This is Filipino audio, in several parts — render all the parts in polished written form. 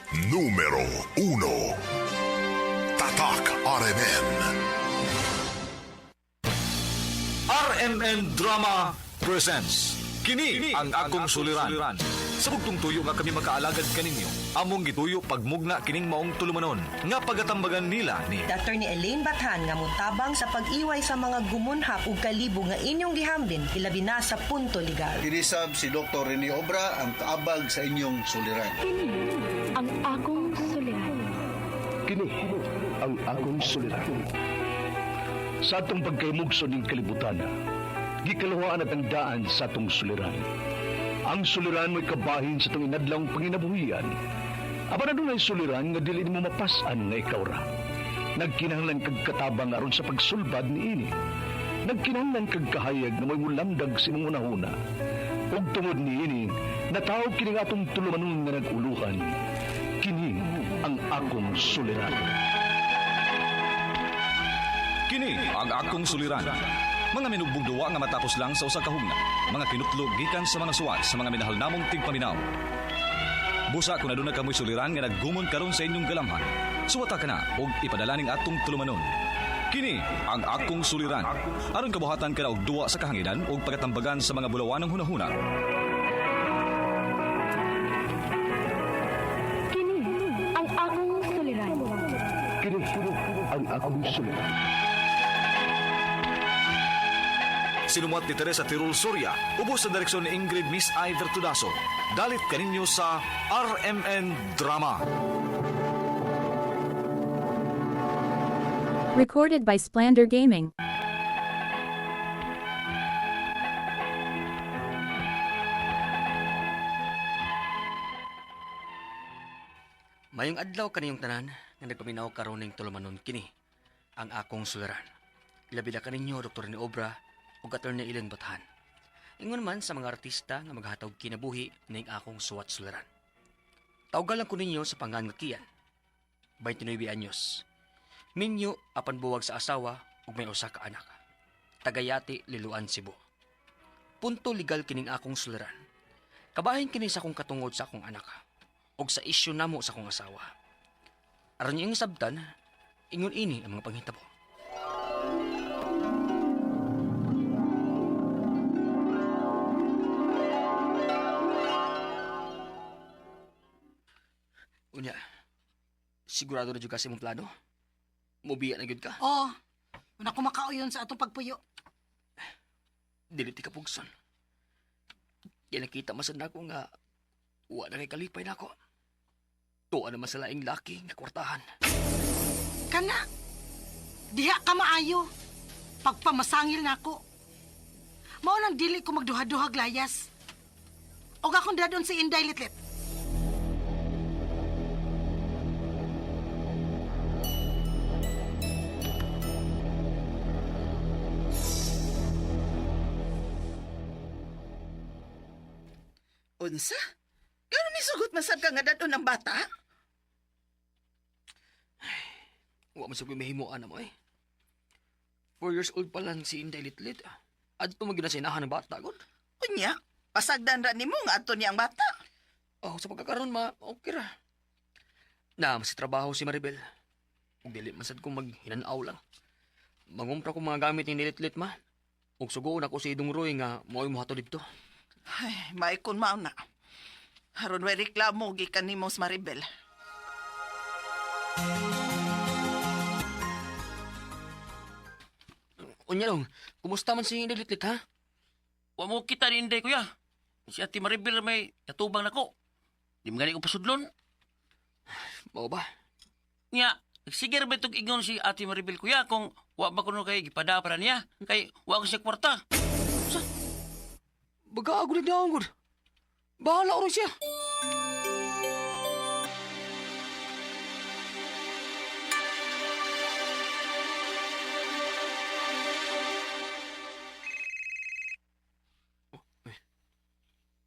Numero 1. Tatak RMN. RMN Drama presents Kini ang akong suliran. Sa bugtong tuyo nga kami makaalagad kaninyo, among gituyo pagmugna kining maong tulumanon nga pagatambagan nila ni Dr. ni Elaine Bathan nga mutabang sa pag-iway sa mga gumunhap ug kalibo nga inyong gihambin ilabi na sa punto legal. Kinisab si Dr. Rene Obra ang kaabag sa inyong suliran. Kini ang akong suliran. Kini ang akong suliran. Sa atong pagkaymugso ng kalibutan, gikaluhaan at ang daan sa atong suliran. Ang suliran mo'y kabahin sa itong inadlang panginabuhian. Aba na doon ay suliran nga dili mo mapasan nga ikaw ra. Nagkinahanglan kag katabang aron sa pagsulbad ni ini. Nagkinahanglan kag kahayag na mo'y mulamdag sa imong unahuna. Ug tungod ni ini, natawag kini nga atong tulumanon nga nag-uluhan. Kini ang akong suliran. Kini ang akong suliran. Mga minugbong duwa nga matapos lang sa usa ka hugna. Mga kinutlog gikan sa mga suwat sa mga minahal namong tigpaminaw. Busa kung aduna kamoy suliran nga naggumon karon sa inyong galamhan. Suwata ka na og ipadala ning atong tulumanon. Kini ang akong suliran. Aron kabuhatan ka na og duwa sa kahanginan og pagatambagan sa mga bulawanong hunahuna. Kini ang akong suliran. Kini ang akong suliran. Sinumat ni Teresa Tirul Soria, ubos sa direksyon ni Ingrid Miss I. Vertudaso. Dalit kaninyo sa RMN Drama. Recorded by Splander Gaming. Mayong adlaw kaniyong tanan nga nagpaminaw karon ning tulumanon kini ang akong suliran. Ilabi na kaninyo Dr. ni Obra ug Attorney Elaine Bathan. Ingon man sa mga artista nga maghatag kinabuhi ning akong suwat suliran. Tawgal lang ko ninyo sa pangangakian. 29 anyos. Minyo apan buwag sa asawa ug may usa ka anak. Tagayati, Liloan, Cebu. Punto legal kining akong suliran. Kabahin kini sa akong katungod sa akong anak ug sa isyu namo sa akong asawa. Aron yung sabtan, ingon ini ang mga panghitabo. Unya, sigurado na dyan kasi mong plano? Mubiya na gyud ka? Oo. Una ko makauyon sa atong pagpuyo. Dili ti kapugson. Kaya nakita masad na ako nga uwa na kay kalipay na ako. Tuwa na masalaing laki nga kwartahan. Kana, diha ka maayo. Pagpamasangil na ako. Mao nang dili ko magduha-duhag layas. Og akong dadon si Inday Litlit. Unsa? Gano'n may sugot masab ka nga dadon ng bata? Uwa man sa ko'y mahimuan na mo eh. 4 years old pa lang si Inday Litlit. At ito maginasinahan ng bata, God. Unya, pasagdan ra nimo nga ato niya ang bata. Oh, sa pagkakaroon okay ra. Na, mas trabaho si Maribel. Ug dili masad kong maghinanaw lang. Mangumpra ko mga gamit ni Litlit ma. Ug sugoon ako si Idong Roy nga mo'y mohato dito. Ay, maikon mao na. Haron way reklamo gikan nimo sa Maribel. Unya long, kumusta man si Inday Litlit ha? Wa mo kita ni Inday, kuya. Si Ate Maribel may natubang nako. Di magani ko pasudlon. Mao ba? Nya, sige ra ba itong ingon si Ate Maribel, kuya, kung wa ba kuno kay gipada para niya. Kay wa ko siya kwarta. Bagago na daw, God. Bahala ko rin siya.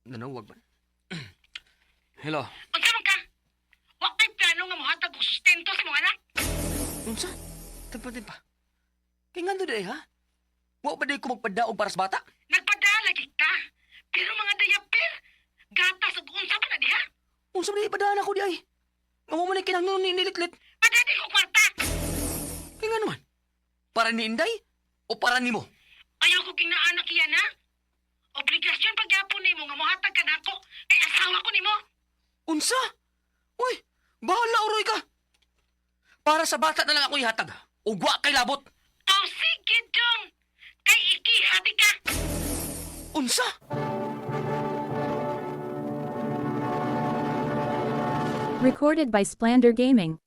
Nanawag ba? Hello. Unsa man ka? Wa kay plano nga mohatag og sustento sa mga anak. Unsa? Tagpatin pa. Kaya nga doon ha? Wa ba di ko magpadaog para sa bata? Nagpadala kita. Pero mga diaper, gatas ug unsa pa na diha? Unsa man ipadaan ako di ay? Nga mo man ang kinahanglan ni Litlit. Padati ko kwarta! Kaya nga naman. Para ni Inday o para ni mo? Ayaw ko ginaanak yan, ha? Obligasyon pagyapon nimo nga mohatag ka nako kay asawa ko nimo. Unsa? Uy, bahala uroy ka. Para sa bata na lang ako ihatag. Ugwa kay labot. Oh, sige dong. Kay ikihati ka. Unsa? Recorded by Splander Gaming.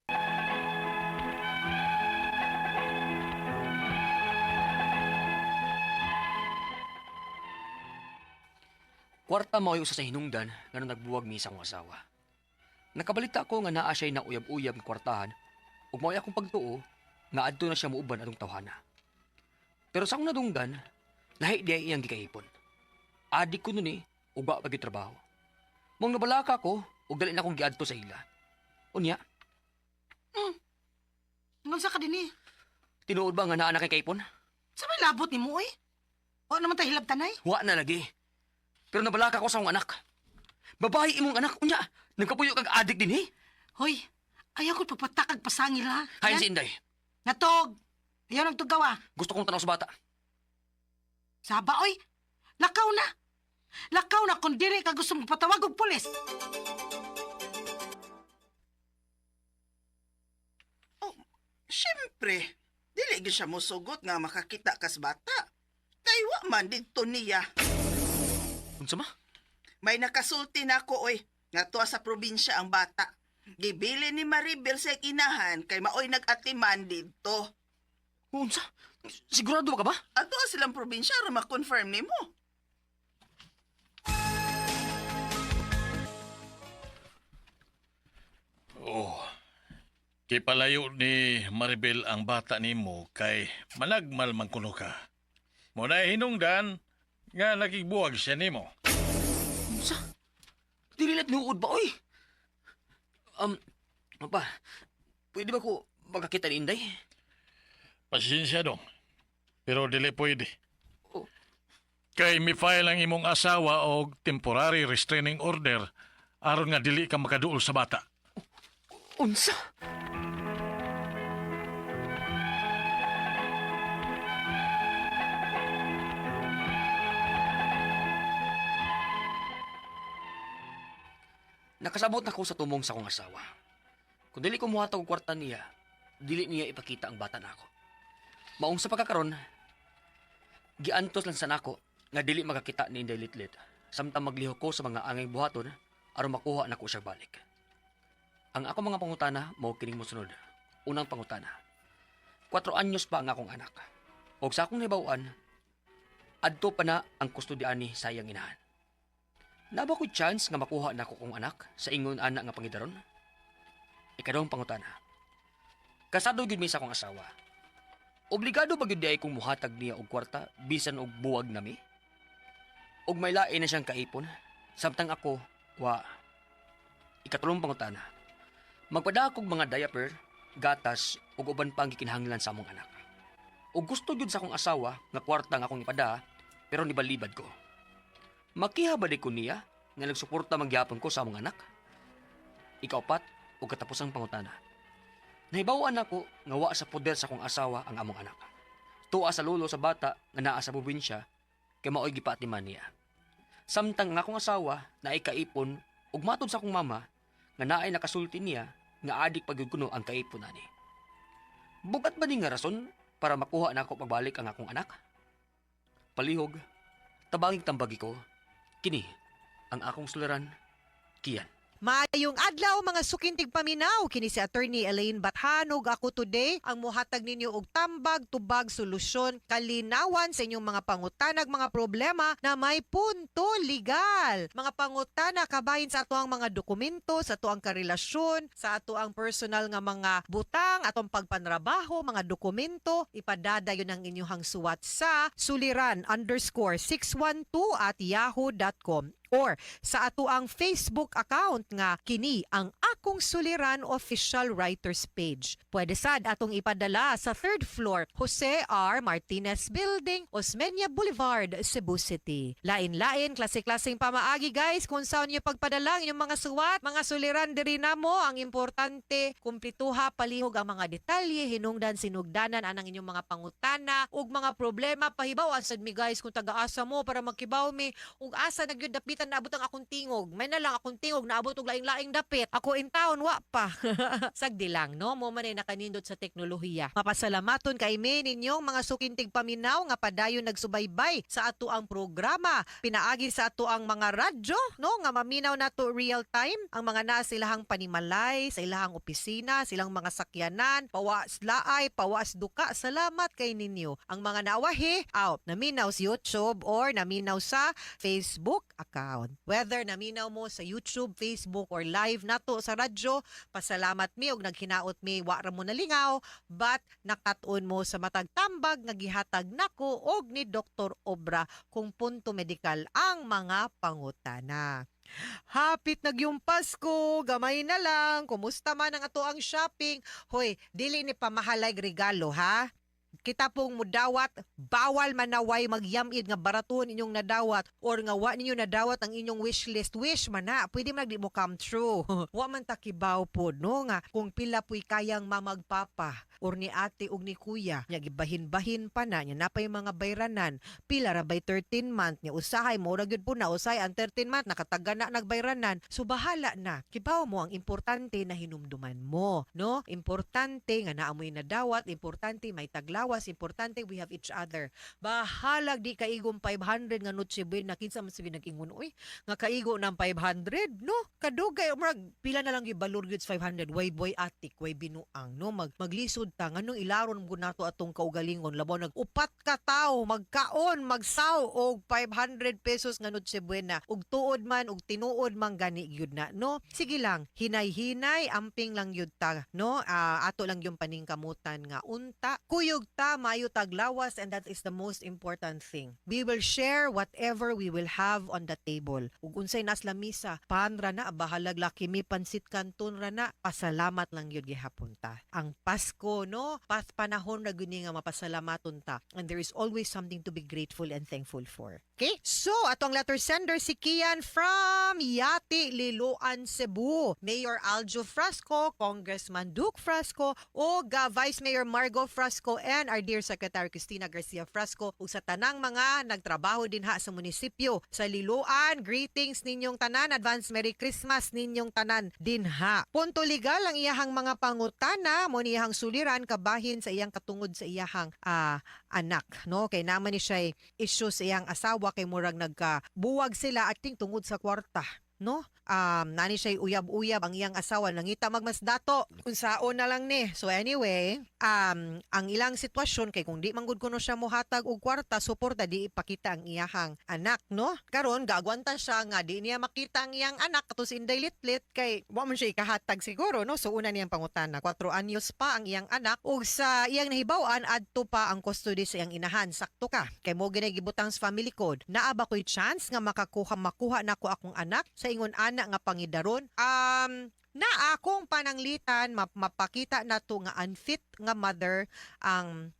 Kwarta mo usa sa hinungdan nga nung nagbuwag mi sa akong asawa. Nakabalita ko nga naa siya'y nauyab-uyab ng kwartahan ug mao akong pagtuo nga adto na siya muuban atong tawhana. Pero sa akong nadunggan, lahi di iyang gikahipon. Adik ko nun ug wa pagi trabaho. Mong nabalaka ko ug dali na akong giadto sa ila. Unya, Ngunsa ka din tinuod ba nga naa na kay kahipon? Sa may labot ni mo, O naman tayo hilabtanay? Wa na lagi. Pero nabalaka ko sa akong anak. Babae imong anak, unya, nagkapuyo kag adik din Hoy, ayaw ko papatakag pasangil, ha? Hain si Inday. Natog! Ayaw nagtugaw, Gusto kong tanaw sa bata. Saba, oy! Lakaw na! Lakaw na kung dili ka gusto magpatawag og pulis! Siyempre, dili gyud siya mosugot nga makakita kas bata. Kay wa man didto niya. Unsa ma? May nakasulti nako oy, nga tuwa sa probinsya ang bata. Gibili ni Maribel sa inahan kay maoy nag-atiman didto. Unsa? Sigurado ka ba? Ato silang probinsya ra ma-confirm nimo. Oh, kipalayo ni Maribel ang bata nimo kay managmal man kuno ka. Muna hinungdan nga nakigbuwag siya nimo. Unsa? Dili na tinuod ba, oy? Pa, pwede ba ko magkakita ni Inday? Pasensya dong. Pero dili pwede. Oh. Kay mi-file ang imong asawa og temporary restraining order aron nga dili ka makaduol sa bata. Unsa? Nakasabot na ko sa tumong sa akong asawa. Kung dili ko muhatag og kwarta niya, dili niya ipakita ang bata nako. Maong sa pagkakaron, giantos lang sa nako nga dili makakita ni Inday Litlit samtang maglihok ko sa mga angay buhaton aron makuha nako siya balik. Ang ako mga pangutana mao kining mosunod. Unang pangutana. 4 anyos pa ang akong anak. Og sa akong nahibaw-an, adto pa na ang kustodian ni sa iyang inahan. Naba ko chance nga makuha nako kong anak sa ingon anak nga pangidaron? Ikadong pangutana. Kasado gyud mi sa akong asawa. Obligado ba gyud di ay kong muhatag niya og kwarta bisan og buwag nami? Og may lain na siyang kaipon samtang ako wa. Ikatulong pangutana. Magpadakog mga diaper, gatas ug uban pang gikinahanglan sa among anak. Ug gusto gyud sa akong asawa nga kwarta nga akong ipada pero nibalibad ko. Makihabadi ko niya nga nagsuporta magyapon ko sa among anak. Ikaapat ug katapusang pangutana. Nahibaw-an ako nga wa sa poder sa akong asawa ang among anak. Tuwa sa lolo sa bata nga naa sa probinsya kay maoy gipatiman niya. Samtang ang akong asawa na ikaipon ug matod sa akong mama nga naay nakasulti niya nga adik pagyud kuno ang kaipon ani. Bugat ba ni nga rason para makuha nako pagbalik ang akong anak? Palihog, tabangig tambagi ko, kini ang akong suliran, Kian. Maayong adlaw mga sukintig paminaw, kini si Attorney Elaine Bathanog ako today ang muhatag ninyo og tambag tubag solusyon kalinawan sa inyong mga pangutanag mga problema na may punto legal. Mga pangutana kabahin sa ato ang mga dokumento, sa ato ang karelasyon, sa ato ang personal nga mga butang, atong pagpanrabaho, mga dokumento, ipadadayon ang inyong suwat sa suliran_612@yahoo.com or sa ato ang Facebook account nga kini ang Akong Suliran official writers page. Pwede sad atong ipadala sa 3rd floor Jose R. Martinez Building, Osmeña Boulevard, Cebu City. Lain-lain, klase-klaseng pamaagi guys kung saan nyo pagpadalang yung mga suwat, mga suliran diri namo. Ang importante, kumplituha palihog ang mga detalye, hinungdan sinugdanan anang inyong mga pangutana ug mga problema pahibaw asad mi guys kung taga-asa mo para magkibaw mi ug asa nagyud dapitan naabot ang akong tingog. May na lang akong tingog naabot og laing-laing dapit. Ako in town wa pa. Sagdi lang no, mo man ay nakanindot sa teknolohiya. Mapasalamaton kay ninyong mga sukintig paminaw nga padayon nagsubaybay sa ato ang programa. Pinaagi sa ato ang mga radyo no nga maminaw nato real time ang mga naa silahang panimalay sa ilahang opisina, silang mga sakyanan, pawas laay, pawas duka. Salamat kay ninyo. Ang mga naawahi, naminaw sa YouTube or naminaw sa Facebook account. Whether naminaw mo sa YouTube, Facebook or live nato sa radyo, pasalamat mi og naghinaot mi wa ra mo nalingaw but nakat-on mo sa matag tambag nga gihatag nako og ni Dr. Obra kung punto medikal ang mga pangutana. Hapit na yung Pasko, gamay na lang. Kumusta man ang ato ang shopping? Hoy, dili ni pamahalag regalo ha? Kita pong mudawat, bawal manaway magyamid nga baraton inyong nadawat or nga wa ninyo nadawat ang inyong wishlist. Wish man na, pwede man di mo come true. Wa man takibaw po, no nga, kung pila po'y kayang mamagpapa or ni ate ug ni kuya, nya gibahin-bahin pa na, nya napay mga bayranan, pila ra bay 13 month, nya usahay mo ra gyud po na, usay ang 13 month, nakataga na nagbayranan. So bahala na, kibaw mo ang importante na hinumduman mo, no? Importante nga naamoy nadawat, importante may taglawas, importante we have each other. Bahalag di kaigong 500 nga Noche Buena, kinsa man sige nag-ingon oy nga kaigo ng 500 no kadugay murag pila na lang gibalor gyud 500 way boy atik way binuang no maglisod ta nganong ilaron mo nato atong kaugalingon labaw nag-upat ka tawo magkaon magsaw og 500 pesos nga Noche Buena ug tuod man ug tinuod man gani gyud na no sige lang hinay-hinay amping lang gyud ta no ato lang yung paningkamutan nga unta kuyog ta mayo taglawas and that is the most important thing. We will share whatever we will have on the table. Ug unsay nas lamisa, pan ra na bahalag laki mi pansit kanton ra na, pasalamat lang gyud gihapon ta. Ang Pasko no, panahon ra gyud nga mapasalamaton ta. And there is always something to be grateful and thankful for. Okay? So, atong letter sender si Kian from Yati, Liloan, Cebu. Mayor Aljo Frasco, Congressman Duke Frasco, o Vice Mayor Margo Frasco, and our dear Secretary Cristina Garcia Frasco, ug sa tanang mga nagtrabaho din ha sa munisipyo sa Liloan. Greetings ninyong tanan, advance Merry Christmas ninyong tanan din ha. Punto legal ang iyahang mga pangutana, mo niyang suliran kabahin sa iyang katungod sa iyahang anak, no? Kay naman ni siya issue sa iyang asawa kay murag nagkabuwag sila ating tungod sa kwarta, no? Nani siya uyab-uyab ang iyang asawa nangita magmasdato unsaon na lang ni. So anyway, ang ilang sitwasyon kay kung di manggod kuno siya mohatag og kwarta suporta di ipakita ang iyahang anak, no? Karon gaagwanta siya nga di niya makita ang iyang anak katus inday litlit kay wa man siya ikahatag siguro, no? So una niyang pangutana, 4 anyos pa ang iyang anak ug sa iyang nahibaw-an adto pa ang custody sa iyang inahan. Sakto ka kay mo ginay gibutang sa family code. Naa ba ko'y chance nga makuha nako akong anak sa ingon nga pangidaron? Na akong pananglitan mapakita na to nga unfit nga mother ang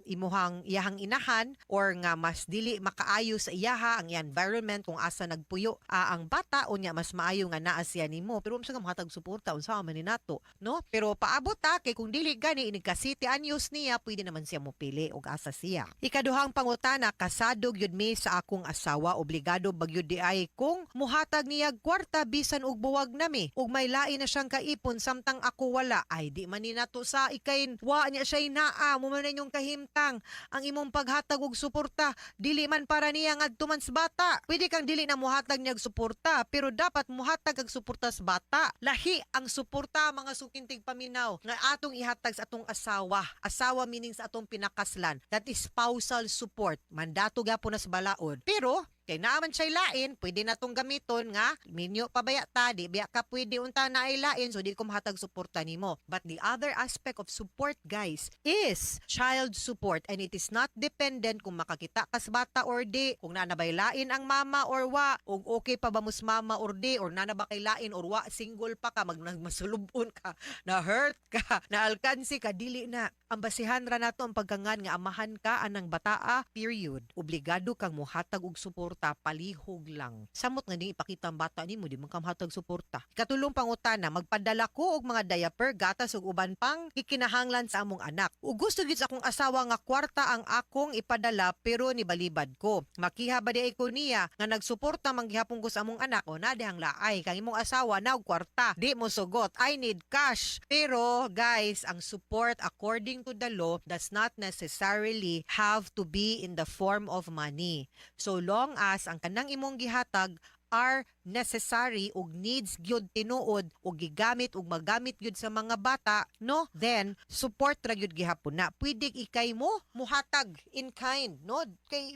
imuhang iyahang inahan or nga mas dili makaayo sa iyaha ang environment kung asa nagpuyo ang bata o nya mas maayo nga naa siya nimo pero unsa nga mahatag suporta unsa man ni nato, no? Pero paabot ta kay kung dili gani inig ka 7 anyos niya pwede naman siya mopili og asa siya. Ikaduhang pangutana, kasado gyud mi sa akong asawa, obligado bagyud di ay kung muhatag niya kwarta bisan og buwag nami ug may lain na siyang kaipon samtang ako wala, ay di man ni nato sa ikain wa niya siya naa mo man inyong kahimtang ang imong paghatag og suporta dili man para niya ngadto man sa bata. Pwede kang dili na muhatag niya og suporta pero dapat muhatag og suporta sa bata. Lahi ang suporta mga sukintig paminaw nga atong ihatag sa atong asawa meaning sa atong pinakaslan, that is spousal support, mandato gyapon na sa balaod. Pero Kay naaman siya'y lain, pwede na tong gamiton nga, minyo pabaya ta, di biya ka pwede unta na ay lain, so di ko mahatag suporta nimo. But the other aspect of support, guys, is child support, and it is not dependent kung makakita kas bata or di, kung nanabay lain ang mama or wa, o okay pa ba mus mama or di, or nanaba kay lain or wa, single pa ka, masulubon ka, na hurt ka, na alkansi ka, dili na. Ang basihan ra nato ang pagkangan nga amahan ka anang bataa, period. Obligado kang muhatag og suporta, palihog lang. Samot nga ding ipakita ang bata nimo, di man ka mahatag suporta. Katulong pangutana, magpadala ko og mga diaper, gatas ug uban pang gikinahanglan sa among anak. Ug gusto gyud sa akong asawa nga kwarta ang akong ipadala pero nibalibad ko. Makiha ba di ko niya nga nagsuporta manggihapon ko sa among anak o na dihang laay kang imong asawa na og kwarta. Di mo sugot, I need cash. Pero guys, ang support according to the law does not necessarily have to be in the form of money. So long as ang kanang imong gihatag are necessary ug needs gyud tinuod ug gigamit ug magamit gyud sa mga bata, no, then support ra gyud gihapon na. Pwede ikay mo muhatag in kind, no, kay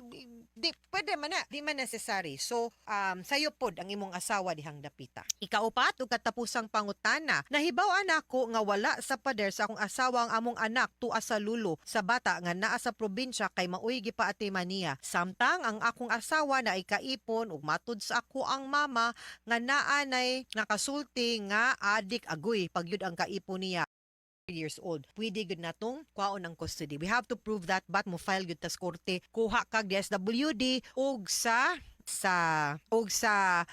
di pwede man na, di man necessary. So sayo pod ang imong asawa dihang dapita. Ikaupat ug katapusang pangutana, nahibaw-an ako nga wala sa pader sa akong asawa ang among anak tuwa sa lulo sa bata nga naa sa probinsya kay maoy gipaatiman niya. Samtang ang akong asawa na ikaipon ug matud sa ako ang mama nga naanay nakasulti nga adik agoy pagyud ang kaipon niya years old. Pwede gud natong kwaon ang custody. We have to prove that, but mo file gud tas korte, kuha kag DSWD ug sa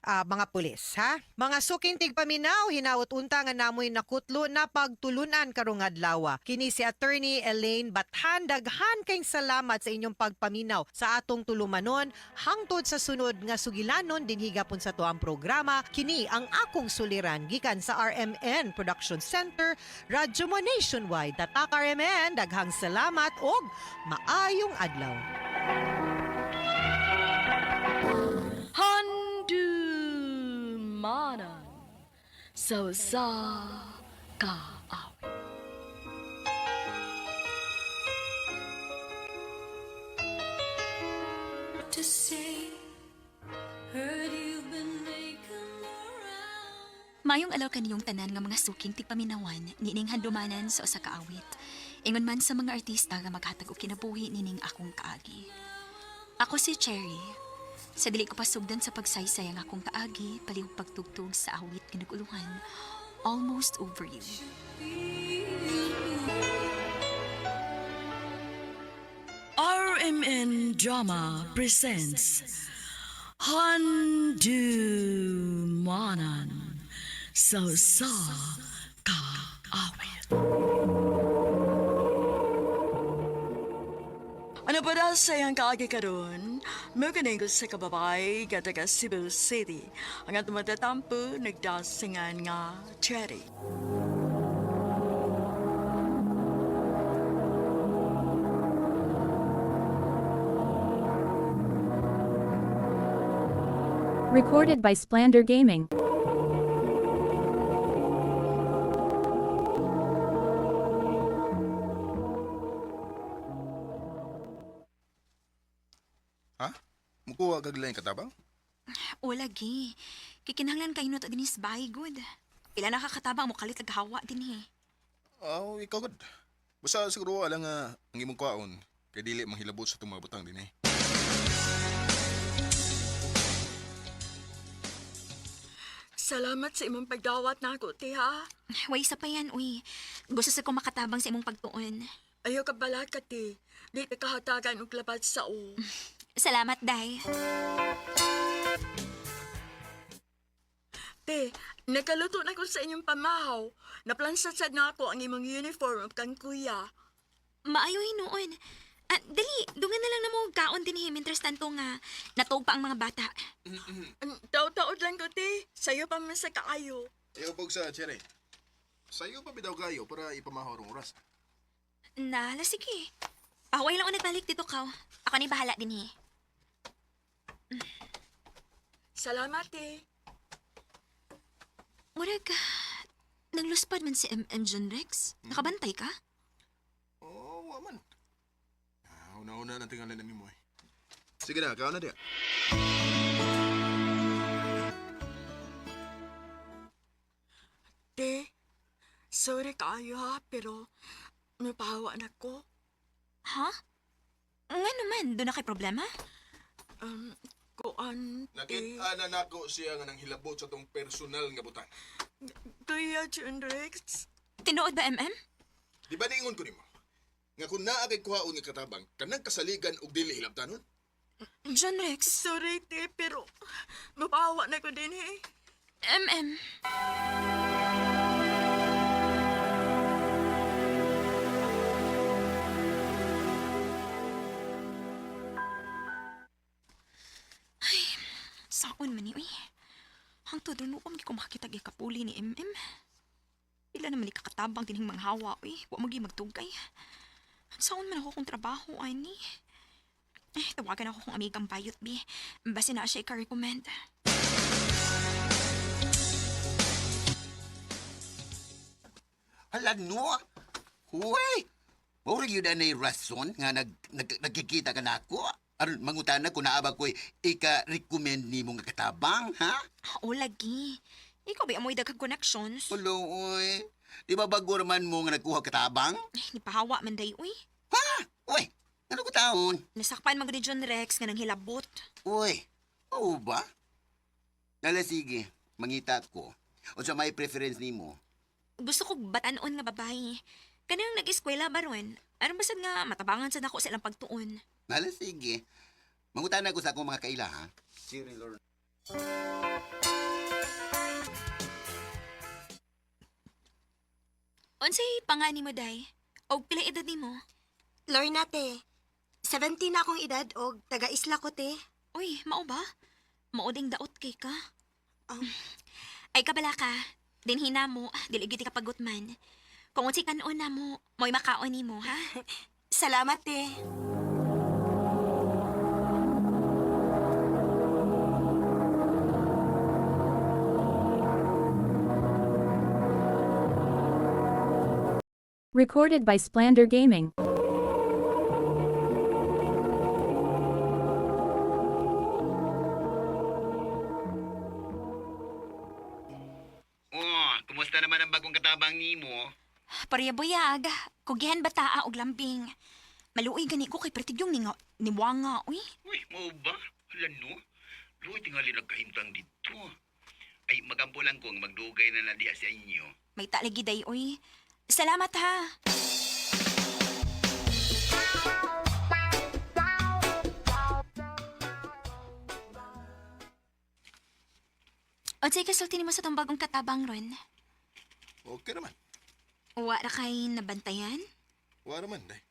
mga pulis, ha? Mga suking tigpaminaw, hinawot unta nga namoy nakutlo na pagtulunan karong adlaw. Kini si Attorney Elaine Bathan, daghan kayong salamat sa inyong pagpaminaw sa atong tulumanon hangtod sa sunod nga sugilanon din higapon sa tuang programa. Kini ang akong suliran gikan sa RMN Production Center, Radyo Mo Nationwide. Tatak RMN, daghang salamat og maayong adlaw. Handumanan sa kaawit. To say, heard you've been making around. Mayong alaw kaniyong tanan nga mga suking tigpaminawan nining handumanan sa usa ka awit. Ingon man sa mga artista nga maghatag og kinabuhi nining akong kaagi. Ako si Cherry. Sa dili ko pasugdan sa pagsaysay ang akong kaagi, palihog pagtugtog sa awit nga naguluhan, Almost Over You. RMN Drama presents Handumanan sa kaawit. Ano pa daw sayang kaagi karon? Maganing ko sa kababay nga taga Cebu City. Ang atong matatampo nagdasingan nga Cherry. Recorded by Splander Gaming. Mukuha kag lain katabang? O lagi. Kikinahanglan kayo to din is bahay good. Ila nakakatabang mo kalit hawa din eh. Ikaw good. Basta siguro alang nga ang imong kwaon kay dili manghilabot sa itong mga butang din eh. Salamat sa imong pagdawat na ako, tiha. Way isa pa yan, uy. Gusto sa kong makatabang sa imong pagtuon. Ayaw ka bala ka, ti. Di ka kahatagan og labat sa o. Salamat, Day. Te, nakaluto na ko sa inyong pamahaw. Naplansat na ako ang imong uniform of kang kuya. Maayoy noon. Dali, dungan na lang na mo kaon din eh. Mientras tanto nga, natog pa ang mga bata. Taod-taod lang ko, te. Sayo pa man sa kaayo. Ayaw pag sa Cherry. Sayo pa bidaw kayo para ipamahaw rong oras. Nala, sige. Away lang ako nagbalik dito, Kaw. Ako ni bahala din eh. Salamat, te. Murag, nagluspad man si M.M. John Rex. Nakabantay ka? Oo, waman. Una-una lang tingnan namin mo eh. Sige na, kaon na diya. Te, sorry kayo ha, pero napahawa na ko. Ha? Nga naman, doon na kay problema? Kuan, Nakita na nako siya nga nang hilabot sa tong personal nga butang. Kuya John Rex. Tinuod ba, MM? Di ba niingon ko nimo? Nga kung naa kay kuhaon nga katabang, kanang kasaligan og dili hilabtanon? John Rex. Sorry, te, pero mapahawa na ko din eh. MM. Ay, saon man ni, uy. Hangtod doon ko ko makakita kapuli ni MM. Ila naman ni kakatabang dining mga hawa, uy. Wa magi magtugay. Saon man ako kung trabaho, ani. Tawagan ako kung amigang bayot, bi. Basi na siya i-recommend. Hala no? Huway! Mura yun na rason nga nagkikita ka na ako. Aron mangutana ko na abag ko'y ika-recommend ni mong katabang, ha? Oo, lagi. Ikaw ba amoy dagag connections? Ulo, uy. Di ba bago naman mo nga nagkuha katabang? Nipahawa man day, uy. Ha? Uy, ano ko taon? Nasakpan man ni John Rex nga nang hilabot. Uy, oo ba? Nala sige, mangita ko. O sa may preference ni mo? Gusto ko batanon nga babae. Kanang nag-eskwela ba ron? Aron basad nga matabangan sa nako silang pagtuon. Nala sige. Mangutana ko sa akong mga kaila, ha? Siri Lord. Unsay pangani mo, day? O pila edad ni mo? Lorna, te. 17 na akong edad o taga-isla ko, te. Uy, mao ba? Mauding daot kay ka? Ay, kabala ka. Dinhina mo, diligiti ka pagutman. Kung unsay kanon na mo, mo'y makaon ni mo, ha? Salamat, te. Recorded by Splander Gaming. Oh, kumusta naman ang bagong katabang ni mo? Pariyabuyag, kugihan bataa og lambing. Maluoy gani ko kay pretigyong ni Wanga, uy. Uy, mo ba? Alam no? Luoy tingali nagkahimtang dito. Ay, magampo lang kong magdugay na nadiha sa inyo. May talagi day, uy. Salamat, ha. Unsay kasulti nimo sa tong bagong katabang ron? Okay naman. Wa ra kay nabantayan? Wala naman, day.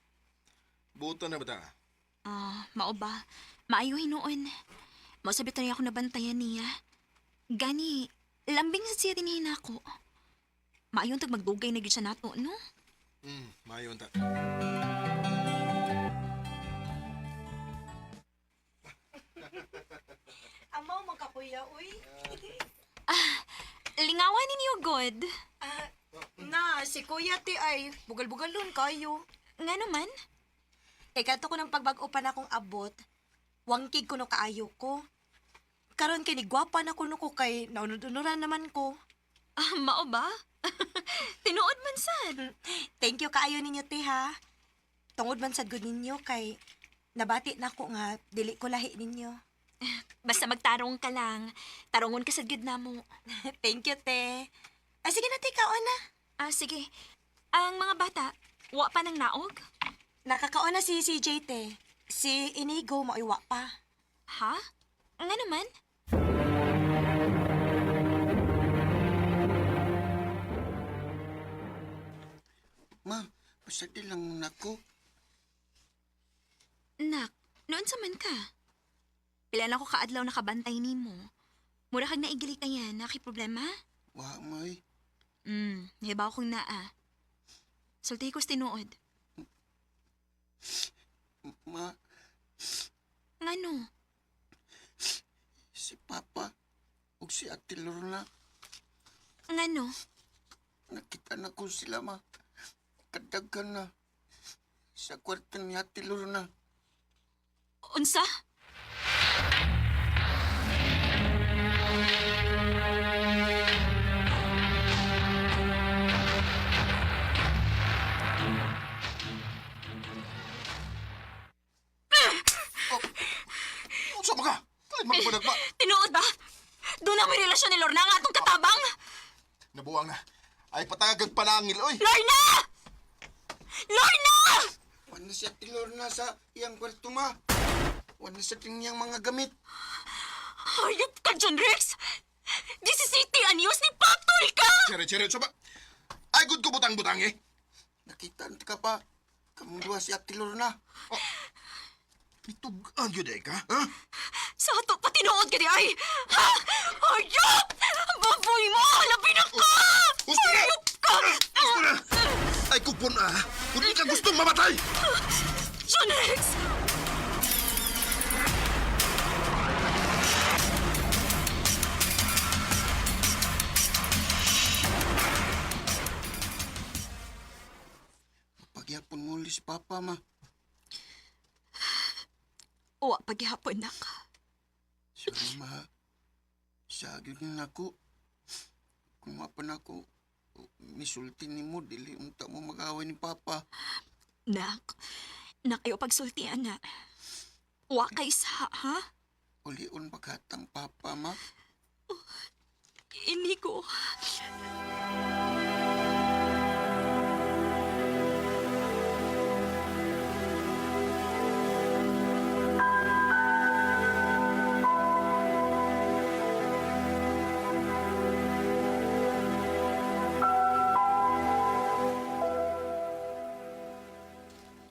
Buto na ba ta? Mao ba? Maayo hinuon. Mao sabi niya ako nabantayan niya. Gani, lambing sa siya din ako. Maayon tag magdugay na gyud siya nato, no? Mayon ta. Amaw magkakuya, uy. Lingawan ninyo, God. Na, si Kuya ti ay bugal-bugalon kayo. Nga naman? Kay kadto ko ng pagbag-o pa na akong abot, wangkig ko no kaayo ko. Karon kay ni gwapa na kuno ko kay naunod-unuran naman ko. Mao ba? Tinuod man sad. Thank you kaayo ninyo ti ha. Tungod man sad gud ninyo kay nabati na ko nga dili ko lahi ninyo. Basta magtarong ka lang. Tarongon ka sad gud namo. Thank you, te. Sige na, te, kaon na. Sige. Ang mga bata, wa pa nang naog? Nakakaon na si CJ, te. Si Inigo, maiwa pa. Ha? Nga naman? Ma, pasadi lang nako. Nak, noon sa man ka? Pila na ko kaadlaw nakabantay nimo. Mura kag naigili ka yan, problema? Wa, may. Nahibaw kong naa. Sulti ko tinuod. Ma. Ngano? Si Papa ug si Ate Lorna. Ngano? Nakita na ko sila, ma. Kadagan na. Sa kwarto ni Ate Lorna. Unsa? Unsa ka? Kahit magpadag ba? Tinuod ba? Doon na may relasyon ni Lorna nga atong katabang. Nabuwang na. Ay patagag panangil, oy! Lorna! Lorna! Wala siya ti Lorna sa iyang kwarto, ma. Wala siya iyang mga gamit. Hayop ka, John Rex! This is city anyos ni Patol ka! Chere, unsa ba? Ay, good ko butang-butang eh. Nakita ka pa. Kamundua si Ate Lorna. Itugan yun eh ka, ha? Sa ato pa tinuod ka di ay! Ha? Hayop! Baboy mo! Labi na ka! Hayop ka! Gusto na! Ay, kupon ah! Kung di ka gustong mamatay! John Rex! Pagyapon mo ulit si Papa, ma. Wa paghihapon na ka. Sorry, ma. Sagid na ako. Kung mapan ako, misulti ni mo, dili unta mo mag-away ni Papa. Nak, nakayo pagsultian na. Wa kay sa, ha? Ulion paghatang Papa, ma. Ini ko.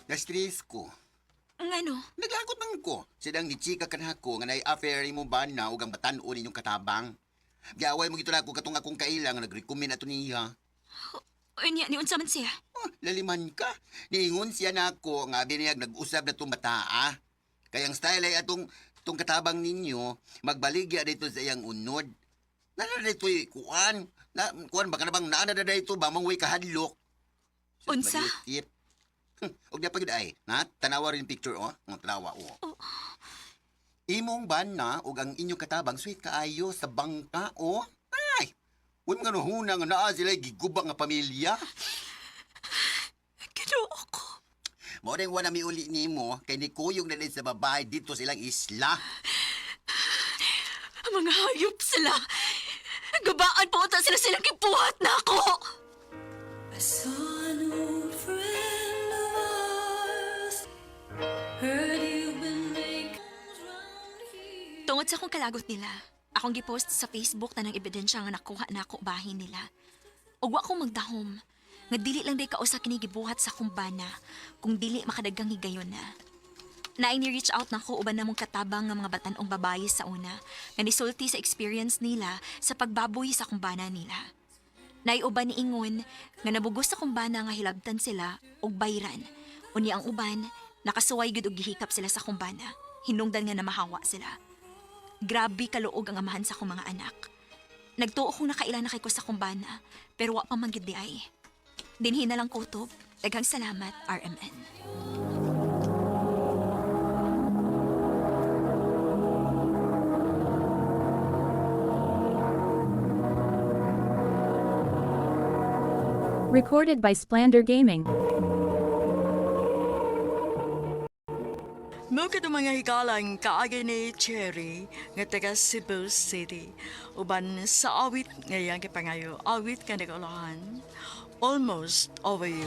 Na-stress ko. Ngano? Naglagot man ko. Sidang ni Chika kanako nga na-affair mo ba na ugang batan-o ninyong katabang. Gaway mo gito na ako katong akong kailang nag-recommend ato niya. Unya, ni unsa man siya? Laliman ka. Niingon siya na ako nga biniyag nag-usab na itong bataa. Kayang style ay atong katabang ninyo, magbaligya dito sa iyang unod. Nana dito'y kuan. Kuan baka na bang naana na dito ba mangway kahadlok. Unsa? Og na pagid ay, na tanawa rin picture ang tanawa Imong bana og ang inyong katabang sweet kaayo sa bangka Ay. Uy mga nuhuna nga naa sila gigubang nga pamilya. Ginoo ko. Mo ring wala mi uli nimo kay ni kuyog na din sa babae dito silang isla. Mga hayop sila. Gabaan po ta sila silang kipuhat na ako. I saw an old friend of ours. Heard you've been making Tungod sa akong kalagot nila, akong gipost sa Facebook na ng ebidensya nga nakuha na ako bahin nila. Ug wa ko magdahom, nga dili lang day kausa kini gibuhat sa akong bana, kung dili makadagang higayon na. Naay ni-reach out na ko uban namong katabang nga mga batan-ong babae sa una, nga nisulti sa experience nila sa pagbaboy sa kumbana nila. Naay uban ni ingon nga nabugos sa kumbana nga hilabtan sila og bayran. Unya ang uban, nakasuway gud og gihikap sila sa kumbana. Hinungdan nga namahawa sila. Grabe kaluog ang amahan sa akong mga anak. Nagtuo kong nakaila na kay ko sa kumbana, pero wa pa man gid di ay. Dinhi na lang kutob. Daghang salamat, RMN. Recorded by Splander Gaming. Mukha itong mga hikalang kaagay ni Cherry nga taga Cebu City. Uban sa awit ngayang kipangayo, awit ka nagulahan, Almost Over You.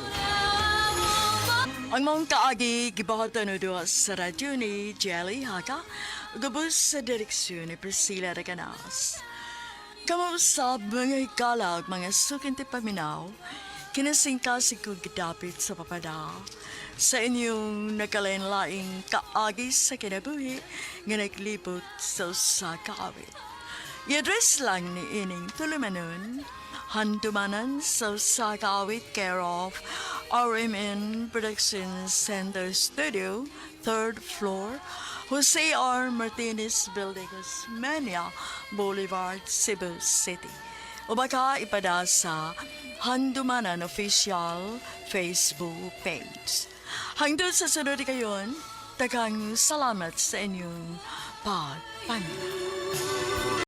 Ang mga kaagi gibahatan na doon sa radyo ni Jelly Haka, gabos sa direksyon ni Priscilla Reganas. Kamusap mga hikalag mga sukinti paminaw, kinasingkasig ko gidapit sa papada sa inyong nakalain-laing kaagi sa kinabuhi nga naglibot sa usa ka awit. I-address lang ni ining tulumanon, handumanan sa usa ka awit care of RMN Productions Center Studio, 3rd floor, Jose R. Martinez Building, Osmeña Boulevard, Cebu City. O baka ipada sa Handumanan Official Facebook page. Hangtod sa sunod kayon, daghang salamat sa inyong pagpanda.